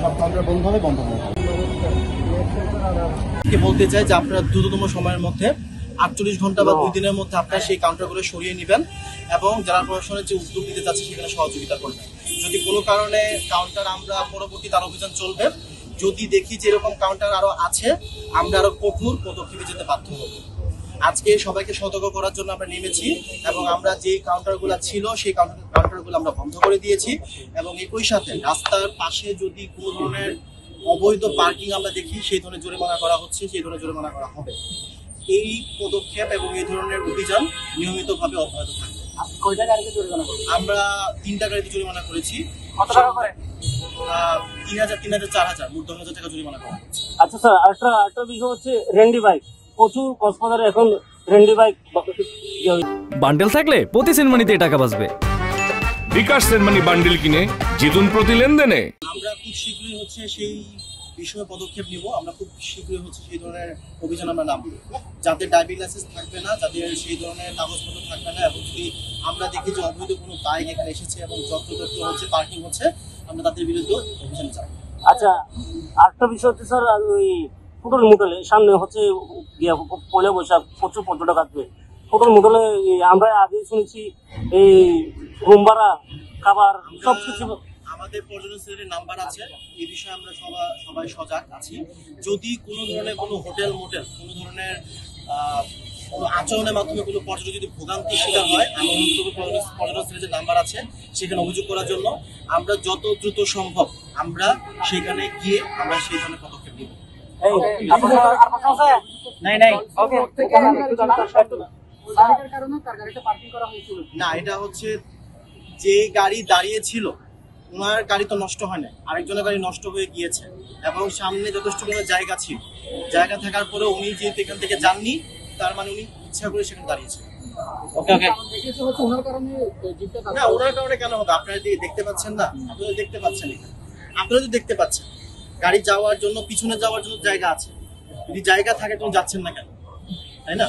সব কাউন্টার বন্ধ হবে। বলতে চাই যে আপনারা দ্রুততম সময়ের মধ্যে 48 ঘন্টা বা 2 দিনের মধ্যে আপনারা সেই কাউন্টারগুলো সরিয়ে নেবেন এবং যারা প্রশাসনের যে উদ্যোগ নিতে যাচ্ছে সেখানে সহযোগিতা করবেন। যদি কোনো কারণে কাউন্টার আমরা পরবর্তী তার অভিযান চলবে, যদি দেখি যে এরকম কাউন্টার আরো আছে আমরা আরো কঠোর পদক্ষেপে যেতে বাধ্য হব। আজকে সবাইকে সতর্ক করার জন্য আমরা নেমেছি এবং আমরা যে কাউন্টারগুলো ছিল সেই কাউন্টারগুলো আমরা বন্ধ করে দিয়েছি এবং একই সাথে রাস্তার পাশে যদি কোনো ধরনের অবৈধ পার্কিং আমরা দেখি সেই ধরনের জরিমানা করা হচ্ছে, সেই ধরনের জরিমানা করা হবে। এই পদক্ষেপ এবং এই ধরনের অভিযান নিয়মিতভাবে অব্যাহত থাকবে। আমরা 3টা গাড়িতে জরিমানা করেছি। কত টাকা করে? 3000, 3000, 4000, মোট 10,000 টাকা জরিমানা করা হচ্ছে। আচ্ছা স্যার, আরেকটা বিষয় হচ্ছে রেন্ডি বাইক। প্রচুর কক্সবাজারে এখন রেন্ডি বাইক বান্ডেল থাকলে প্রতি সেনমানিতে টাকা বাঁচবে। বিকাশ সেনমানি বান্ডেল কিনে জিতুন প্রতি লেনদেনে। আমরা খুব শীঘ্রই হচ্ছে সেই বিষয়ে পদক্ষেপ নিব। আমরা খুব শীঘ্রই হচ্ছে সেই ধরনের অভিযান আমরা নামব, যাদের ড্রাইভিং লাইসেন্স থাকবে না, যাদের সেই ধরনের কাগজপত্র থাকবে না এবং যদি আমরা দেখি যে অবৈধ কোনো বাইক এখানে এসেছে এবং যত্রতত্র হচ্ছে পার্কিং হচ্ছে, আমরা তাদের বিরুদ্ধে অভিযান চালাবো। আচ্ছা, আরেকটা বিষয় হচ্ছে স্যার, ওই ফুটল মোটলে সামনে হচ্ছে পয়লা বৈশাখ প্রচুর পর্যটক আসবে। ফুটল মোটলে আমরা আগে শুনেছি এই রুম ভাড়া, খাবার সবকিছু। আমাদের পর্যটন সেলের নাম্বার আছে, এই বিষয়ে আমরা সবাই সজাগ আছি। যদি কোনো ধরনের কোনো হোটেল মোটেল কোনো ধরনের কোনো আচরণের মাধ্যমে কোনো পর্যটক যদি ভোগান্তির শিকার হয়, পর্যটন সেলের যে নাম্বার আছে সেখানে অভিযোগ করার জন্য আমরা যত দ্রুত সম্ভব আমরা সেখানে গিয়ে আমরা সেই ধরনের পদক্ষেপ নিব। না, এটা হচ্ছে যে গাড়ি দাঁড়িয়ে ছিল ওনার গাড়ি তো নষ্ট হয় না, আরেকজনের গাড়ি নষ্ট হয়ে গিয়েছে এবং সামনে যথেষ্ট কোনো জায়গা ছিল, জায়গা থাকার পরে উনি যেহেতু এখান থেকে যাননি তার মানে উনি ইচ্ছা করে সেখানে দাঁড়িয়েছে। না, ওনার কারণে কেন হবে? আপনারা দেখতে পাচ্ছেন না? আপনারা দেখতে পাচ্ছেন, আপনারা তো দেখতে পাচ্ছেন গাড়ি যাওয়ার জন্য, পিছনে যাওয়ার জন্য জায়গা আছে। যদি জায়গা থাকে তুমি যাচ্ছেন না কেন, তাই না?